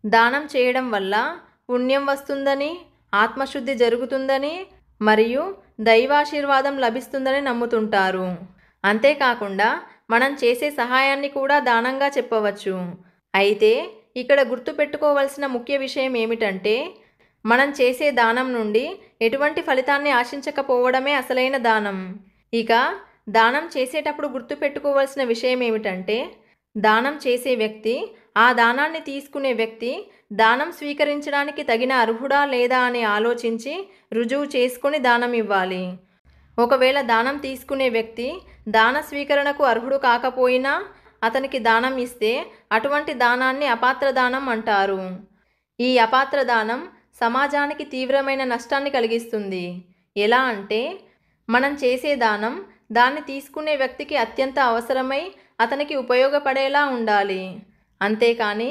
దానం చేయడం వల్ల పుణ్యం వస్తుందని, ఆత్మశుద్ధి జరుగుతుందని మరియు దైవాశీర్వాదం లభిస్తుందని నమ్ముతుంటారు. అంతేకాకుండా మనం చేసే సహాయాన్ని కూడా దానంగా చెప్పవచ్చు. అయితే ఇక్కడ గుర్తుపెట్టుకోవలసిన ముఖ్య విషయం ఏమిటంటే, మనం చేసే దానం నుండి ఎటువంటి ఫలితాన్ని ఆశించకపోవడమే అసలైన దానం. ఇక దానం చేసేటప్పుడు గుర్తుపెట్టుకోవలసిన విషయం ఏమిటంటే, దానం చేసే వ్యక్తి, ఆ దానాన్ని తీసుకునే వ్యక్తి దానం స్వీకరించడానికి తగిన అర్హుడా లేదా అని ఆలోచించి రుజువు చేసుకొని దానం ఇవ్వాలి. ఒకవేళ దానం తీసుకునే వ్యక్తి దాన స్వీకరణకు అర్హుడు కాకపోయినా అతనికి దానం ఇస్తే అటువంటి దానాన్ని అపాత్ర దానం అంటారు. ఈ అపాత్ర దానం సమాజానికి తీవ్రమైన నష్టాన్ని కలిగిస్తుంది. ఎలా అంటే, మనం చేసే దానం దాన్ని తీసుకునే వ్యక్తికి అత్యంత అవసరమై అతనికి ఉపయోగపడేలా ఉండాలి. అంతేకాని